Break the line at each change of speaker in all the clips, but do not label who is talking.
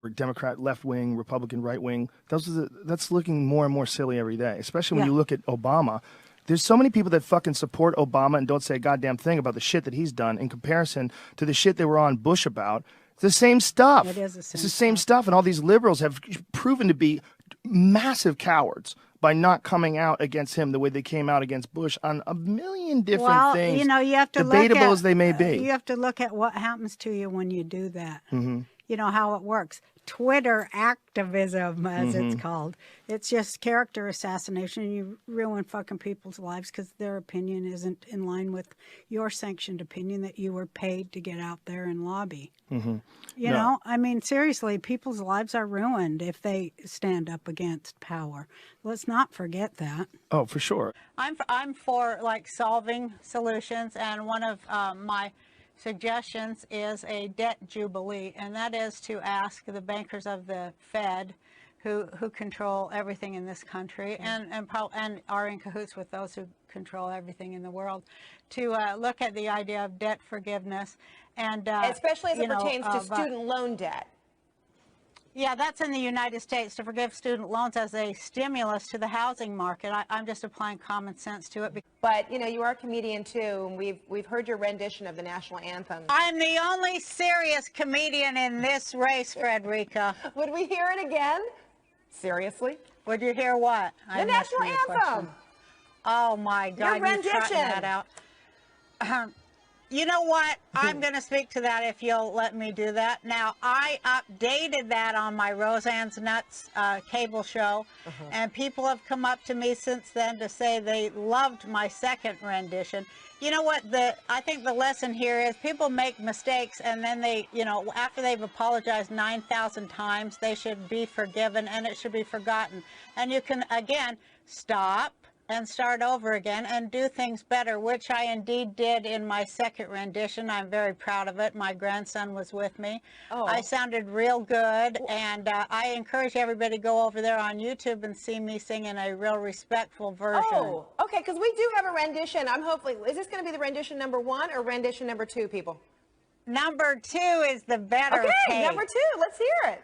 Democrat left wing, Republican right wing. That's looking more and more silly every day, especially when you look at Obama. There's so many people that fucking support Obama and don't say a goddamn thing about the shit that he's done in comparison to the shit they were on Bush about. It's the same stuff.
It is the same.
It's the same stuff, and all these liberals have proven to be massive cowards by not coming out against him the way they came out against Bush on a million different things.
You know, you have to
debatable
look at,
as they may be.
You have to look at what happens to you when you do that.
Mm-hmm.
You know how it works. Twitter activism, as it's called. It's just character assassination. You ruin fucking people's lives because their opinion isn't in line with your sanctioned opinion that you were paid to get out there and lobby.
Mm-hmm.
You know, I mean, seriously, people's lives are ruined if they stand up against power. Let's not forget that.
Oh, for sure.
I'm for like solving solutions, and one of my suggestions is a debt jubilee, and that is to ask the bankers of the Fed, who control everything in this country, and are in cahoots with those who control everything in the world, to look at the idea of debt forgiveness, and
especially as it pertains to student loan debt.
Yeah, that's in the United States, to forgive student loans as a stimulus to the housing market. I'm just applying common sense to it.
But, you know, you are a comedian, too, and we've heard your rendition of the national anthem.
I'm the only serious comedian in this race, Frederica.
Would we hear it again? Seriously?
Would you hear what?
The national anthem.
Oh, my God.
Your rendition.
That out. You know what? I'm going to speak to that if you'll let me do that. Now, I updated that on my Roseanne's Nuts cable show, and people have come up to me since then to say they loved my second rendition. You know what? I think the lesson here is people make mistakes, and then they, you know, after they've apologized 9,000 times, they should be forgiven, and it should be forgotten. And you can, again, stop and start over again and do things better, which I indeed did in my second rendition. I'm very proud of it. My grandson was with me. Oh. I sounded real good, and I encourage everybody to go over there on YouTube and see me sing in a real respectful version.
Oh, okay, because we do have a rendition. Is this going to be the rendition number 1 or rendition number 2, people?
Number 2 is the better
Okay, number 2, let's hear it.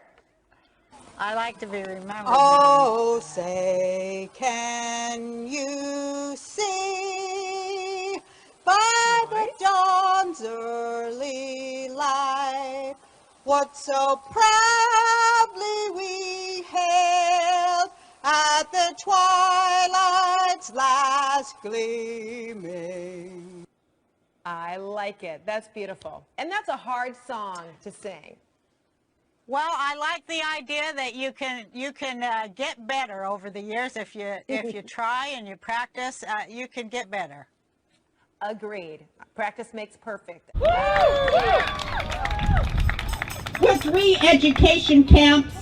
I like to be remembered.
Oh, say, can you see by the dawn's early light what so proudly we hailed at the twilight's last gleaming?
I like it. That's beautiful. And that's a hard song to sing.
Well, I like the idea that you can get better over the years if you try and you practice. You can get better.
Agreed. Practice makes perfect.
With re-education camps,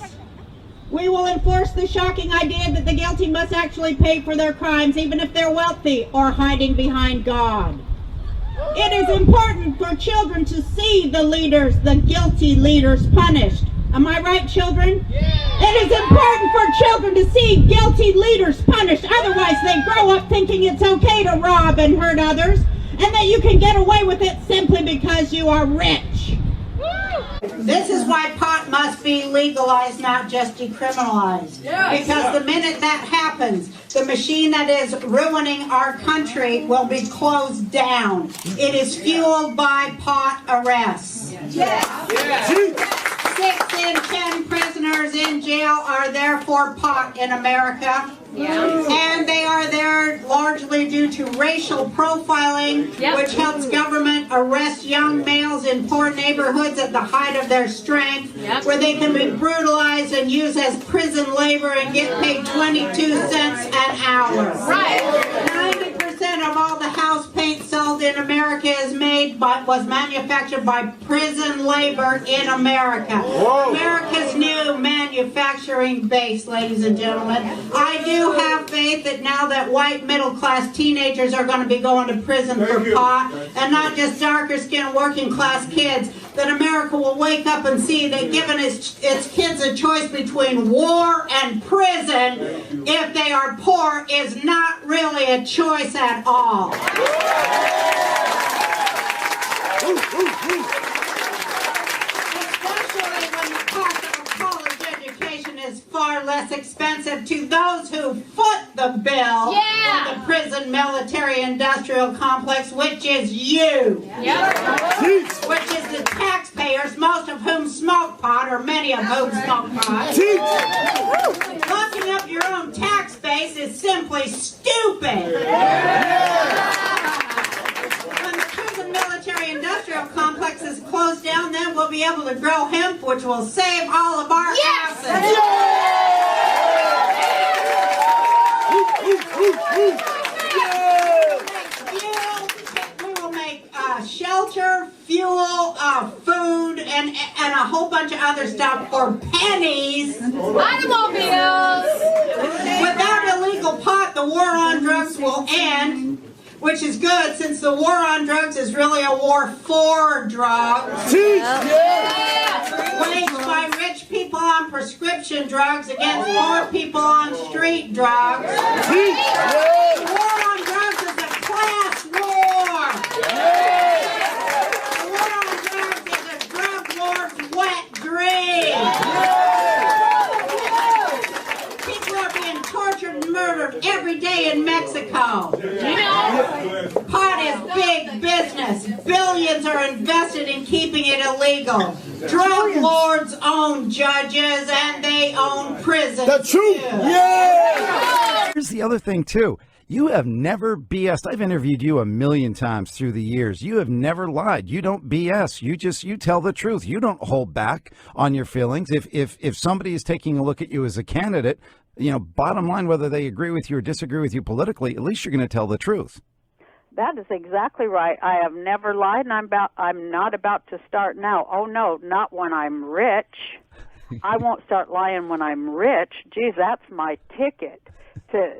we will enforce the shocking idea that the guilty must actually pay for their crimes, even if they're wealthy or hiding behind God. It is important for children to see the guilty leaders punished. Am I right, children? Yeah. It is important for children to see guilty leaders punished. Otherwise, they grow up thinking it's okay to rob and hurt others, and that you can get away with it simply because you are rich. This is why pot must be legalized, not just decriminalized. Yes. Because the minute that happens, the machine that is ruining our country will be closed down. It is fueled by pot arrests. Yes. Yes. 6 in 10 prisoners in jail are there for pot in America. Yeah. And they are there largely due to racial profiling, which helps government arrest young males in poor neighborhoods at the height of their strength, where they can be brutalized and used as prison labor and get paid 22 cents an hour. Right. 90% of all the house paint sold in America was manufactured by prison labor in America. Whoa. America's new manufacturing base, ladies and gentlemen. I do have faith that now that white middle-class teenagers are going to be going to prison for pot, and not just darker-skinned working-class kids, that America will wake up and see that giving its kids a choice between war and prison, if they are poor, is not really a choice at all. Especially when the cost of a far less expensive to those who foot the bill for the prison military industrial complex, which is you. Which is the taxpayers, most of whom smoke pot, or many of whom smoke pot. Locking up your own tax base is simply stupid. When the prison military industrial complex is closed down, then we'll be able to grow hemp, which will save all of our asses. We will make shelter, fuel, food, and a whole bunch of other stuff for pennies.
Automobiles!
Without illegal pot, the war on drugs will end, which is good since the war on drugs is really a war for drugs. Waged by rich people on prescription drugs against poor people on street drugs. The war on drugs is a class war. The war on drugs is a drug war's wet dream. People are being tortured and murdered every day in Mexico. Pot is big business. Billions are invested in keeping it illegal. Drug lords own judges and they own prisons.
The truth.
Yeah. Here's the other thing too. You have never BS'd. I've interviewed you a million times through the years. You have never lied. You don't BS. You tell the truth. You don't hold back on your feelings. If somebody is taking a look at you as a candidate, bottom line, whether they agree with you or disagree with you politically, at least you're going to tell the truth.
That is exactly right. I have never lied, and I'm not about to start now. Oh no, not when I'm rich. I won't start lying when I'm rich. Geez, that's my ticket to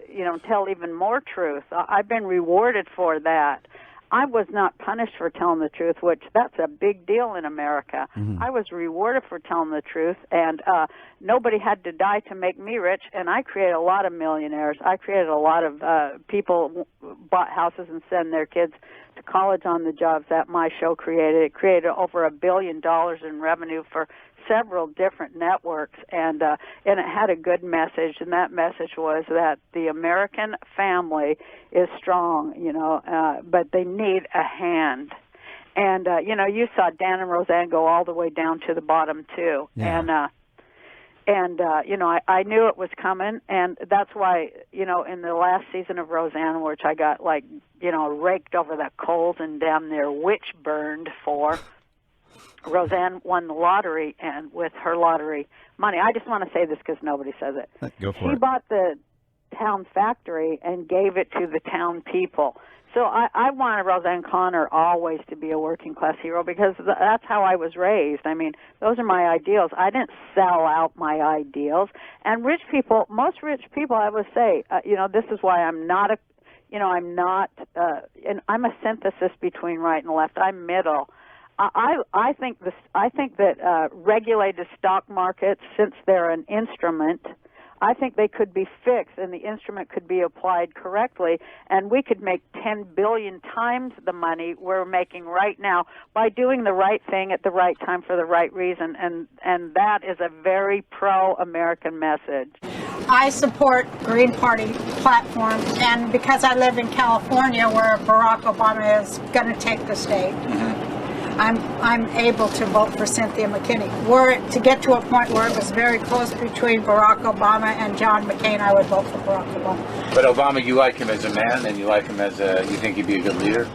tell even more truth. I've been rewarded for that. I was not punished for telling the truth, which that's a big deal in America. Mm-hmm. I was rewarded for telling the truth, and nobody had to die to make me rich, and I created a lot of millionaires. I created a lot of people bought houses and send their kids to college on the jobs that my show created. It created over $1 billion in revenue for several different networks, and it had a good message, and that message was that the American family is strong, but they need a hand. And you saw Dan and Roseanne go all the way down to the bottom too. Yeah. I knew it was coming, and that's why, in the last season of Roseanne, which I got raked over the coals and damn near witch burned for, Roseanne won the lottery, and with her lottery money, I just want to say this because nobody says it.
Go for it.
She bought the town factory and gave it to the town people. So I wanted Roseanne Connor always to be a working class hero because that's how I was raised. I mean, those are my ideals. I didn't sell out my ideals. And rich people, most rich people, I would say, this is why I'm not and I'm a synthesis between right and left. I'm middle. I think that regulated stock markets, since they're an instrument, I think they could be fixed and the instrument could be applied correctly, and we could make 10 billion times the money we're making right now by doing the right thing at the right time for the right reason, and that is a very pro-American message.
I support Green Party platform, and because I live in California where Barack Obama is going to take the state, I'm able to vote for Cynthia McKinney. Were it to get to a point where it was very close between Barack Obama and John McCain, I would vote for Barack Obama.
But Obama, you like him as a man, and you like him as you think he'd be a good leader?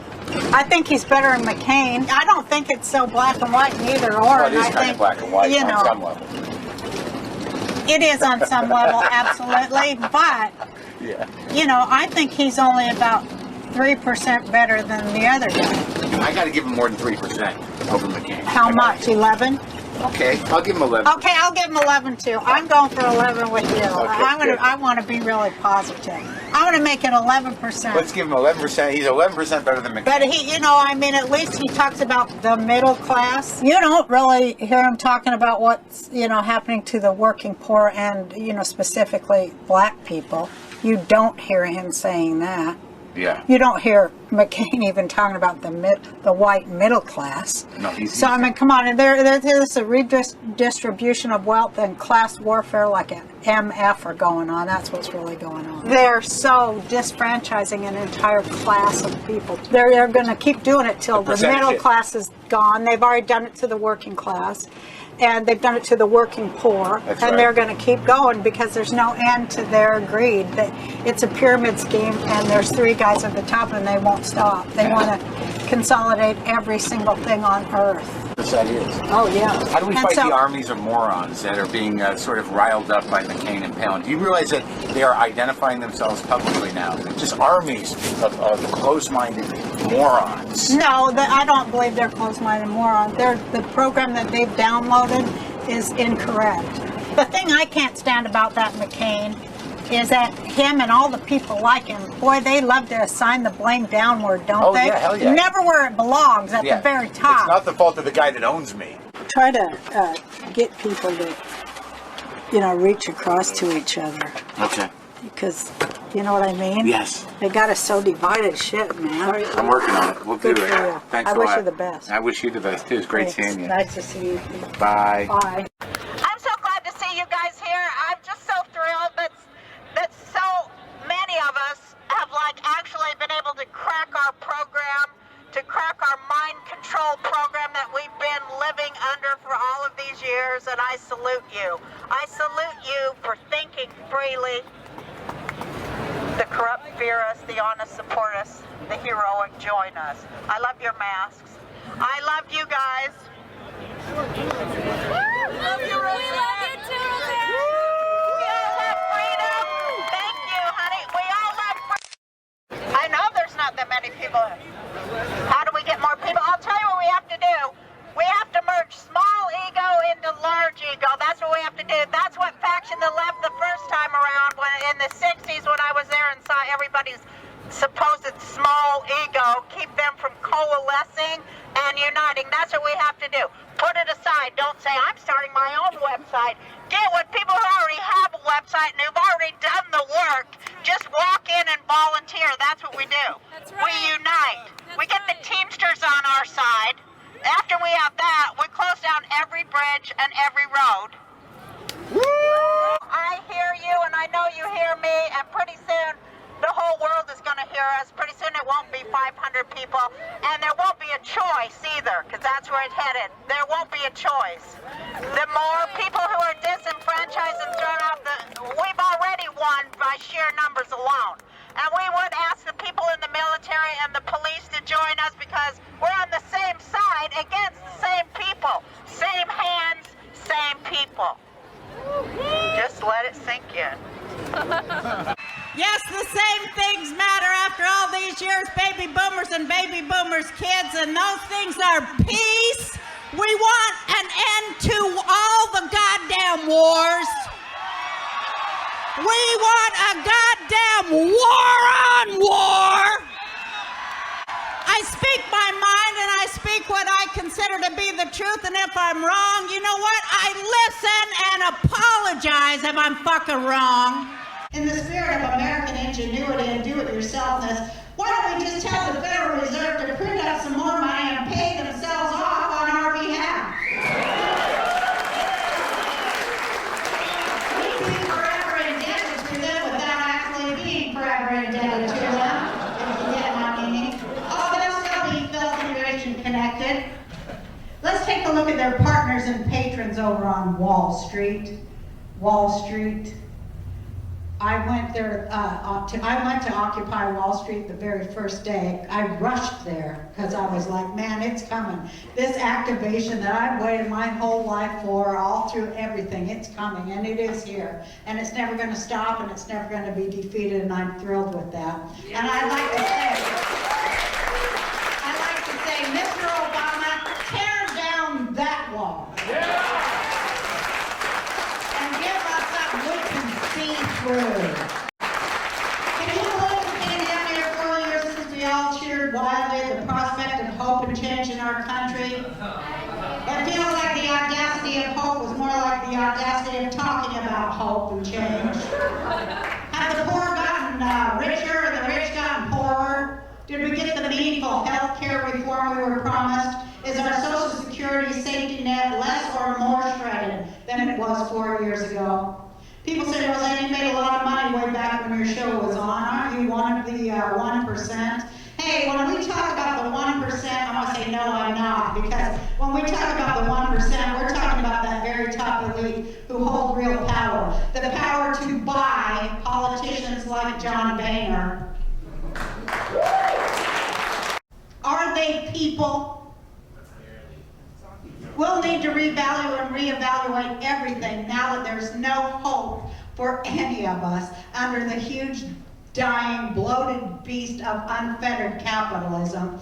I think he's better than McCain. I don't think it's so black and white, neither or.
Well, it is kind of black and white on some level.
It is on some level, absolutely, but, I think he's only about 3% better than the other guy.
I got to give him more than 3% over McCain.
How much? 11?
Okay, I'll give him 11.
Okay, I'll give him 11 too. I'm going for 11 with you.
Okay,
I want to be really positive. I want to make it 11%.
Let's give him 11%. He's 11% better than McCain.
But he, at least he talks about the middle class. You don't really hear him talking about what's, happening to the working poor and, specifically black people. You don't hear him saying that.
Yeah.
You don't hear McCain even talking about the white middle class.
No, he's
I mean, come on, and there's a redistribution of wealth and class warfare like an MF are going on. That's what's really going on. They're so disfranchising an entire class of people. They're going to keep doing it till the middle class is gone. They've already done it to the working class. And they've done it to the working poor.
That's
and
right.
They're going to keep going because there's no end to their greed. It's a pyramid scheme, and there's three guys at the top, and they won't stop. They want to consolidate every single thing on earth.
Yes, that is.
Oh, yeah.
How do we fight the armies of morons that are being sort of riled up by McCain and Palin? Do you realize that they are identifying themselves publicly now? They're just armies of close-minded morons.
No, I don't believe they're close-minded morons. The program that they've downloaded is incorrect. The thing I can't stand about that McCain is that him and all the people like him, boy, they love to assign the blame downward, don't they?
Yeah, hell yeah.
Never where it belongs, at the very top.
It's not the fault of the guy that owns me.
Try to get people to, reach across to each other.
Okay.
Because, you know what I mean?
Yes.
They got us so divided shit, man.
I'm working on it. We'll do
Good
it.
for you.
Thanks
I
a lot.
wish you the best.
I wish you the best, too. It's great
Thanks.
seeing you.
Nice to see you.
Bye.
Bye.
I'm so glad to see you guys here. I'm just so thrilled that so many of us have actually been able to crack our program, to crack our mind control program that we've been living under for all of these years, and I salute you. I salute you for thinking freely. The corrupt fear us, the honest support us, the heroic join us. I love your masks. I love you guys. Love you, Roseanne. We love you too, Roseanne. We all love freedom. Thank you, honey. We all love freedom. I know there's not that many people. How do we get more people? I'll tell you what we have to do. We have to merge small ego into large ego. That's what we have to do. That's what faction the left the first time around in the 60s when I was there and saw everybody's supposed small ego, keep them from coalescing and uniting. That's what we have to do. Put it aside. Don't say, I'm starting my own website. Get with people who already have a website and who've already done the work. Just walk in and volunteer. That's what we do. That's right. We unite. We get the Teamsters on our side. After we have that, we close down every bridge and every road. Woo! I hear you and I know you hear me, and pretty soon the whole world is going to hear us. Pretty soon it won't be 500 people, and there won't be a choice either, because that's where it's headed. There won't be a choice. The more people who are disenfranchised and thrown off we've already won by sheer numbers alone. And we would ask the people in the military and the police to join us because we're on the same side against the same people. Same hands, same people. Just let it sink in.
Yes, the same things matter after all these years, baby boomers and baby boomers kids, and those things are peace. We want an end to all the goddamn wars. We want a goddamn war on war. I speak my mind and I speak what I consider to be the truth, and if I'm wrong, you know what? I listen and apologize if I'm fucking wrong. In the spirit of American ingenuity and do-it-yourselfness, why don't we just tell the Federal Reserve to print out some more money and pay themselves off on our behalf? We'd be forever indebted to them without actually being forever indebted to them, if you get my meaning. Oh, they'll still be filthy rich and connected. Let's take a look at their partners and patrons over on Wall Street. Wall Street. I went there. I went to Occupy Wall Street the very first day. I rushed there because I was like, "Man, it's coming! This activation that I've waited my whole life for, all through everything, it's coming, and it is here, and it's never going to stop, and it's never going to be defeated." And I'm thrilled with that. And I'd like to say, Mr. Obama, tear down that wall. Through. Can you believe it's been down here 4 years since we all cheered wildly at the prospect of hope and change in our country? It feels like the audacity of hope was more like the audacity of talking about hope and change. Have the poor gotten richer and the rich gotten poorer?
meaningful health care reform we were promised? Is our Social Security safety net less or more shredded than it was 4 years ago? People say, Roseanne, you made a lot of money way back when your show was on. Aren't you one of the 1%? Hey, when we talk about the 1%, I want to say, no, I'm not. Because when we talk about the 1%, we're talking about that very top elite who hold real power. The power to buy politicians like John Boehner. Are they people? We'll need to revalue and reevaluate everything now that there's no hope for any of us under the huge, dying, bloated beast of unfettered capitalism.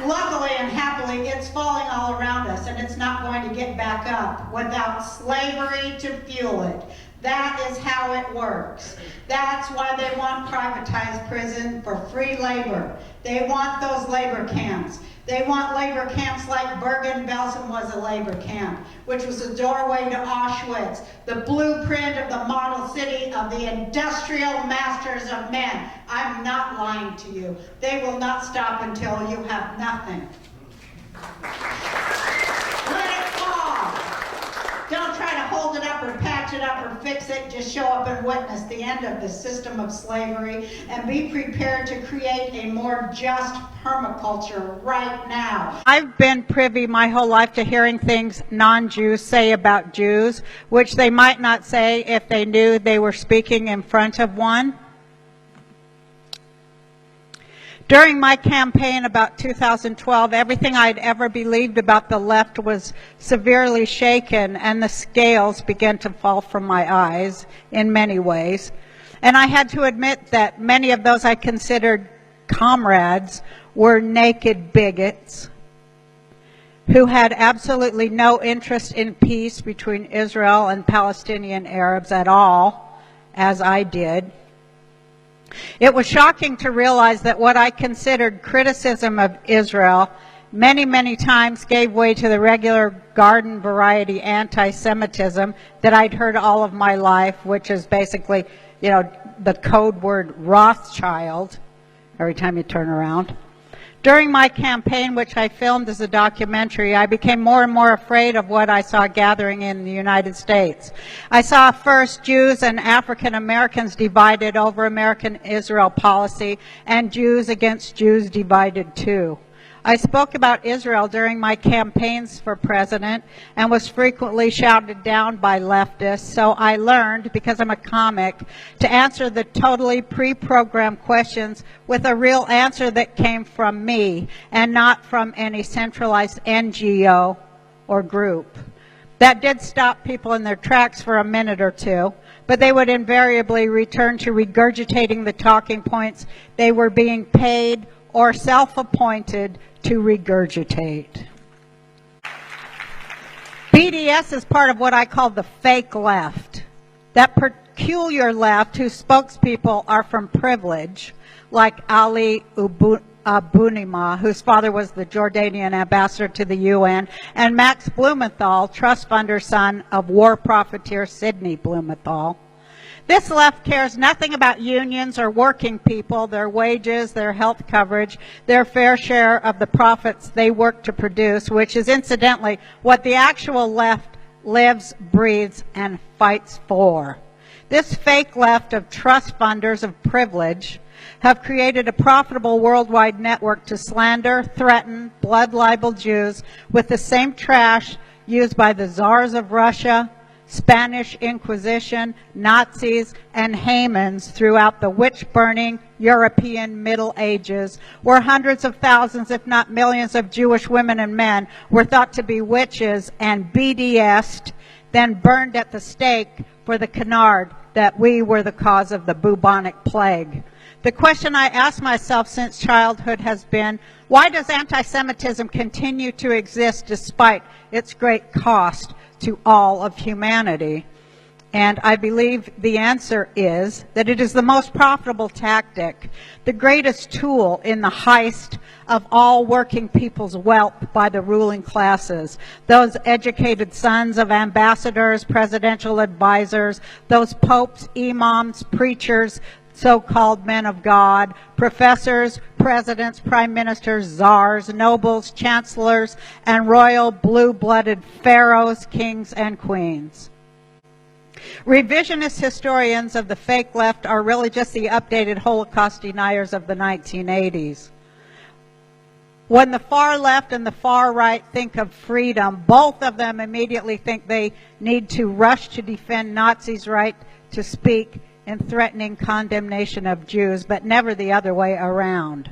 Luckily and happily, it's falling all around us, and it's not going to get back up without slavery to fuel it. That is how it works. That's why they want privatized prison for free labor. They want those labor camps. They want labor camps like Bergen-Belsen was a labor camp, which was a doorway to Auschwitz, the blueprint of the model city of the industrial masters of men. I'm not lying to you. They will not stop until you have nothing. Let it fall. Don't try to hold it up or patch it up or fix it. Just show up and witness the end of the system of slavery and be prepared to create a more just permaculture right now.
I've been privy my whole life to hearing things non-Jews say about Jews, which they might not say if they knew they were speaking in front of one. During my campaign about 2012, everything I'd ever believed about the left was severely shaken, and the scales began to fall from my eyes in many ways. And I had to admit that many of those I considered comrades were naked bigots who had absolutely no interest in peace between Israel and Palestinian Arabs at all, as I did. It was shocking to realize that what I considered criticism of Israel many, many times gave way to the regular garden variety anti-Semitism that I'd heard all of my life, which is basically, you know, the code word Rothschild every time you turn around. During my campaign, which I filmed as a documentary, I became more and more afraid of what I saw gathering in the United States. I saw first Jews and African Americans divided over American Israel policy, and Jews against Jews divided too. I spoke about Israel during my campaigns for president and was frequently shouted down by leftists, so I learned, because I'm a comic, to answer the totally pre-programmed questions with a real answer that came from me and not from any centralized NGO or group. That did stop people in their tracks for a minute or two, but they would invariably return to regurgitating the talking points they were being paid or self-appointed to regurgitate. BDS is part of what I call the fake left. That peculiar left whose spokespeople are from privilege, like Ali Abunimah, whose father was the Jordanian ambassador to the UN, and Max Blumenthal, trust funder son of war profiteer Sidney Blumenthal. This left cares nothing about unions or working people, their wages, their health coverage, their fair share of the profits they work to produce, which is incidentally what the actual left lives, breathes, and fights for. This fake left of trust funders of privilege have created a profitable worldwide network to slander, threaten, blood libel Jews with the same trash used by the czars of Russia, Spanish Inquisition, Nazis, and Hamans throughout the witch-burning European Middle Ages, where hundreds of thousands, if not millions, of Jewish women and men were thought to be witches and BDS'd, then burned at the stake for the canard that we were the cause of the bubonic plague. The question I asked myself since childhood has been, why does anti-Semitism continue to exist despite its great cost to all of humanity? And I believe the answer is that it is the most profitable tactic, the greatest tool in the heist of all working people's wealth by the ruling classes, those educated sons of ambassadors, presidential advisors, those popes, imams, preachers, so-called men of God, professors, presidents, prime ministers, czars, nobles, chancellors, and royal blue-blooded pharaohs, kings, and queens. Revisionist historians of the fake left are really just the updated Holocaust deniers of the 1980s. When the far left and the far right think of freedom, both of them immediately think they need to rush to defend Nazis' right to speak in threatening condemnation of Jews, but never the other way around.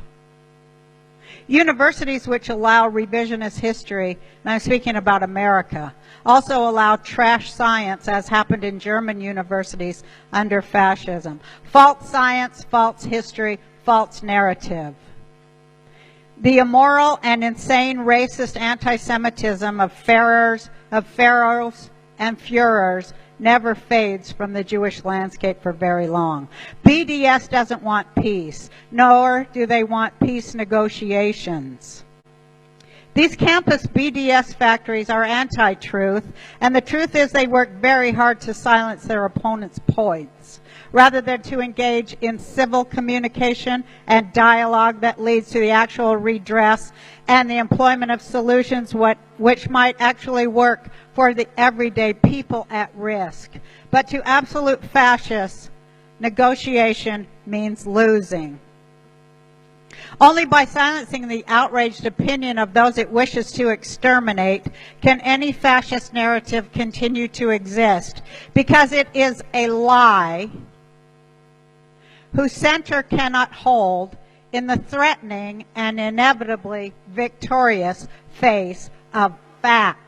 Universities which allow revisionist history, and I'm speaking about America, also allow trash science, as happened in German universities under fascism. False science, false history, false narrative. The immoral and insane racist anti-Semitism of pharaohs and Führers never fades from the Jewish landscape for very long. BDS doesn't want peace, nor do they want peace negotiations. These campus BDS factories are anti-truth, and the truth is they work very hard to silence their opponents' points, rather than to engage in civil communication and dialogue that leads to the actual redress and the employment of solutions which might actually work for the everyday people at risk. But to absolute fascists, negotiation means losing. Only by silencing the outraged opinion of those it wishes to exterminate can any fascist narrative continue to exist, because it is a lie whose center cannot hold in the threatening and inevitably victorious face of fact.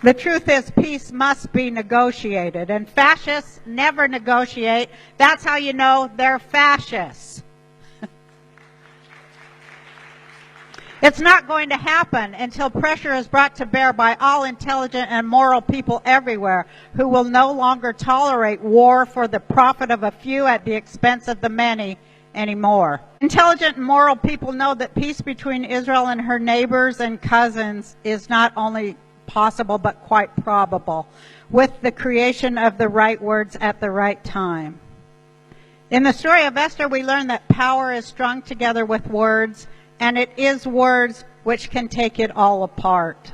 The truth is, peace must be negotiated, and fascists never negotiate. That's how you know they're fascists. It's not going to happen until pressure is brought to bear by all intelligent and moral people everywhere who will no longer tolerate war for the profit of a few at the expense of the many anymore. Intelligent and moral people know that peace between Israel and her neighbors and cousins is not only possible but quite probable, with the creation of the right words at the right time. In the story of Esther, we learn that power is strung together with words, and it is words which can take it all apart.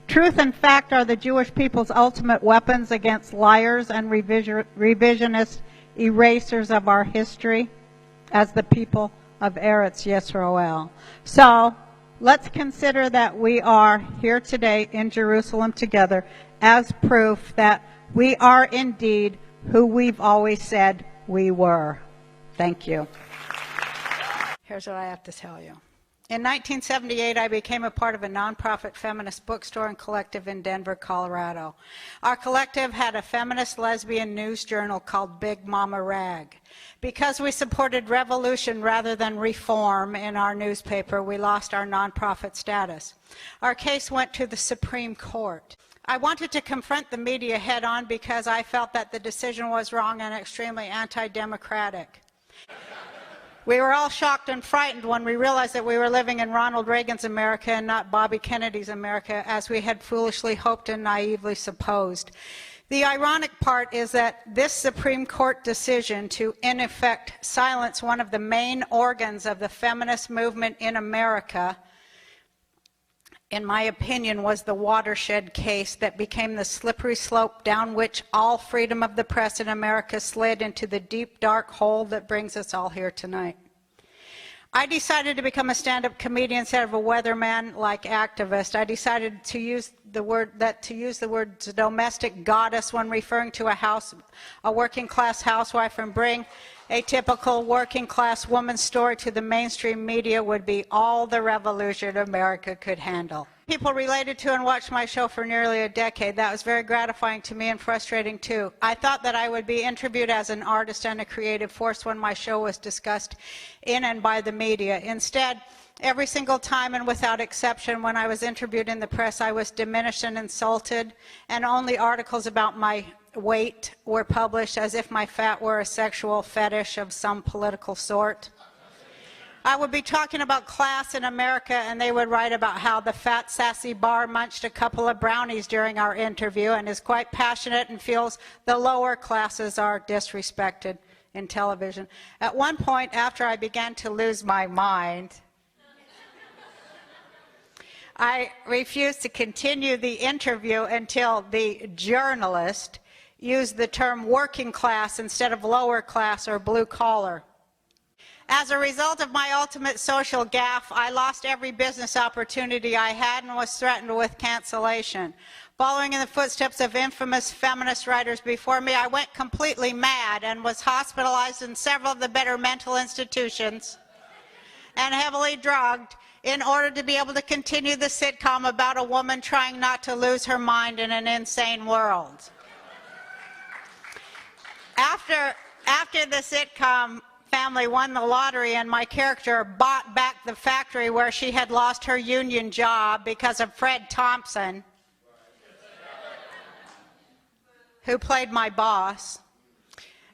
Truth and fact are the Jewish people's ultimate weapons against liars and revisionist erasers of our history as the people of Eretz Yisrael. So, let's consider that we are here today in Jerusalem together as proof that we are indeed who we've always said we were. Thank you. Here's what I have to tell you. In 1978, I became a part of a nonprofit feminist bookstore and collective in Denver, Colorado. Our collective had a feminist lesbian news journal called Big Mama Rag. Because we supported revolution rather than reform in our newspaper, we lost our nonprofit status. Our case went to the Supreme Court. I wanted to confront the media head on because I felt that the decision was wrong and extremely anti-democratic. We were all shocked and frightened when we realized that we were living in Ronald Reagan's America and not Bobby Kennedy's America, as we had foolishly hoped and naively supposed. The ironic part is that this Supreme Court decision to, in effect, silence one of the main organs of the feminist movement in America, in my opinion, was the watershed case that became the slippery slope down which all freedom of the press in America slid into the deep, dark hole that brings us all here tonight. I decided to become a stand-up comedian instead of a weatherman-like activist. I decided to use the word domestic goddess when referring to a working-class housewife, and bring a typical working-class woman's story to the mainstream media would be all the revolution America could handle. People related to and watched my show for nearly a decade. That was very gratifying to me and frustrating too. I thought that I would be interviewed as an artist and a creative force when my show was discussed in and by the media. Instead, every single time and without exception when I was interviewed in the press, I was diminished and insulted, and only articles about my weight were published as if my fat were a sexual fetish of some political sort. I would be talking about class in America, and they would write about how the fat, sassy Barr munched a couple of brownies during our interview and is quite passionate and feels the lower classes are disrespected in television. At one point, after I began to lose my mind, I refused to continue the interview until the journalist used the term working class instead of lower class or blue collar. As a result of my ultimate social gaffe, I lost every business opportunity I had and was threatened with cancellation. Following in the footsteps of infamous feminist writers before me, I went completely mad and was hospitalized in several of the better mental institutions and heavily drugged in order to be able to continue the sitcom about a woman trying not to lose her mind in an insane world. After the sitcom family won the lottery and my character bought back the factory where she had lost her union job because of Fred Thompson, who played my boss,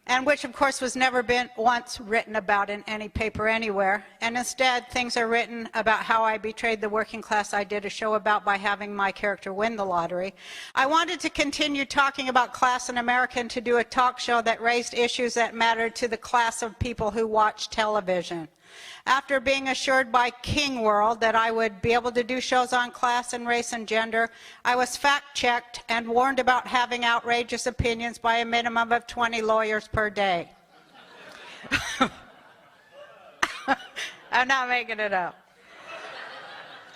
and which of course was never been once written about in any paper anywhere, and instead things are written about how I betrayed the working class I did a show about by having my character win the lottery. I wanted to continue talking about class in America and to do a talk show that raised issues that mattered to the class of people who watch television. After being assured by King World that I would be able to do shows on class and race and gender, I was fact-checked and warned about having outrageous opinions by a minimum of 20 lawyers per day. I'm not making it up.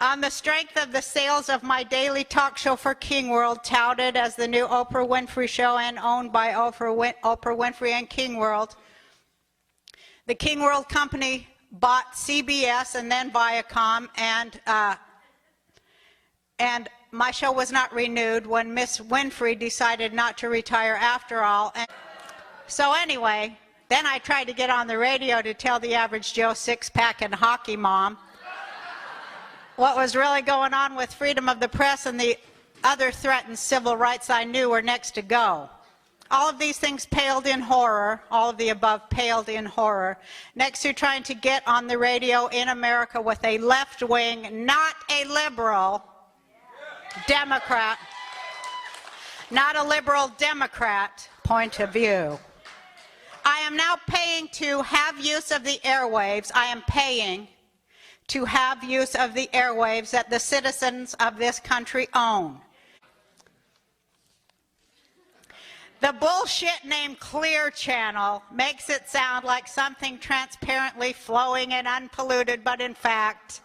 On the strength of the sales of my daily talk show for King World, touted as the new Oprah Winfrey Show and owned by Oprah Winfrey and King World, the King World company bought CBS and then Viacom, and my show was not renewed when Miss Winfrey decided not to retire after all. And so anyway, then I tried to get on the radio to tell the average Joe six-pack and hockey mom what was really going on with freedom of the press and the other threatened civil rights I knew were next to go. All of these things paled in horror, all of the above paled in horror, next to trying to get on the radio in America with a left-wing, not a liberal Democrat, not a liberal Democrat point of view. I am now paying to have use of the airwaves. I am paying to have use of the airwaves that the citizens of this country own. The bullshit named Clear Channel makes it sound like something transparently flowing and unpolluted, but in fact,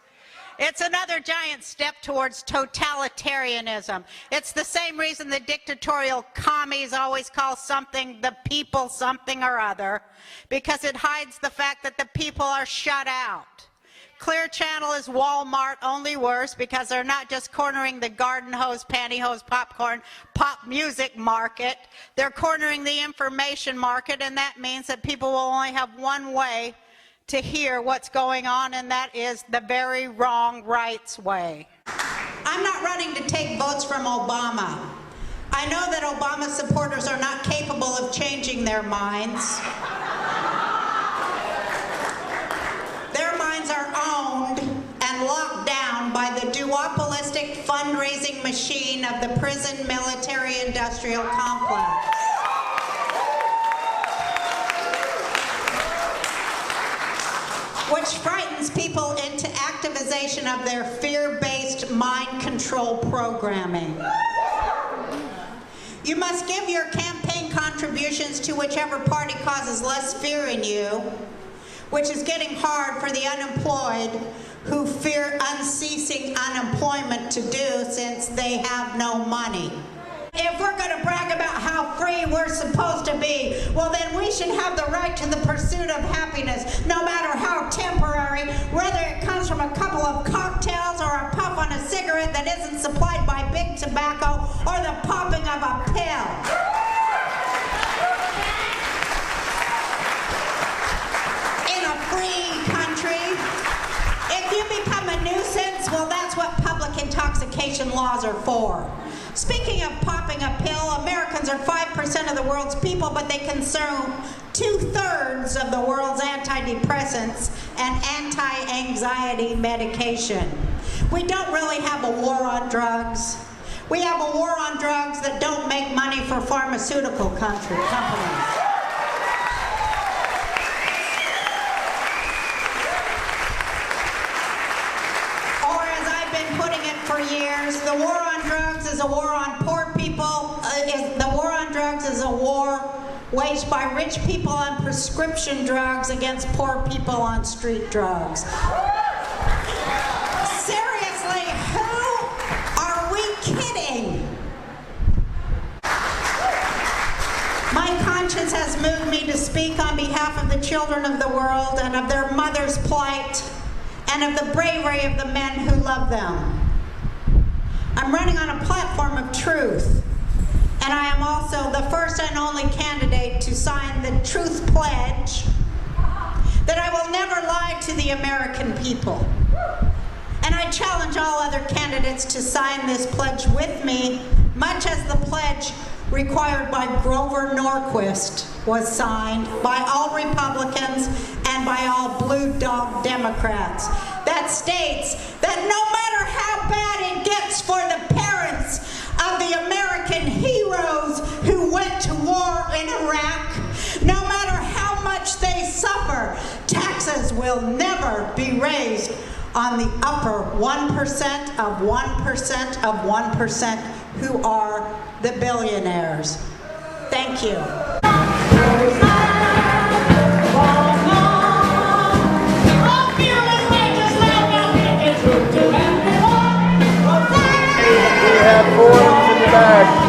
it's another giant step towards totalitarianism. It's the same reason the dictatorial commies always call something the people something or other, because it hides the fact that the people are shut out. Clear Channel is Walmart, only worse, because they're not just cornering the garden hose, pantyhose, popcorn, pop music market. They're cornering the information market, and that means that people will only have one way to hear what's going on, and that is the very wrong rights way. I'm not running to take votes from Obama. I know that Obama supporters are not capable of changing their minds. Their minds are owned and locked down by the duopolistic fundraising machine of the prison military-industrial complex. Which frightens people into activization of their fear-based mind control programming. You must give your campaign contributions to whichever party causes less fear in you, which is getting hard for the unemployed who fear unceasing unemployment to do since they have no money. If we're going to brag about how free we're supposed to be, well then we should have the right to the pursuit of happiness, no matter how temporary, whether it comes from a couple of cocktails or a puff on a cigarette that isn't supplied by big tobacco or the popping of a pill. If you become a nuisance, well, that's what public intoxication laws are for. Speaking of popping a pill, Americans are 5% of the world's people, but they consume
2/3 of the world's antidepressants and anti-anxiety medication. We don't really have a war on drugs. We have a war on drugs that don't make money for pharmaceutical companies. Or as I've been putting it for years, the war on drugs is a war on poor people. The war on drugs is a war waged by rich people on prescription drugs against poor people on street drugs. Seriously, who are we kidding? My conscience has moved me to speak on behalf of the children of the world and of their mothers' plight and of the bravery of the men who love them. I'm running on a platform of truth, and I am also the first and only candidate to sign the Truth Pledge that I will never lie to the American people. And I challenge all other candidates to sign this pledge with me, much as the pledge required by Grover Norquist was signed by all Republicans and by all Blue Dog Democrats, that states that no matter how bad it gets for the parents of the American heroes who went to war in Iraq, no matter how much they suffer, taxes will never be raised on the upper 1% of 1% of 1% who are the billionaires. Thank you.
We have forums in the back.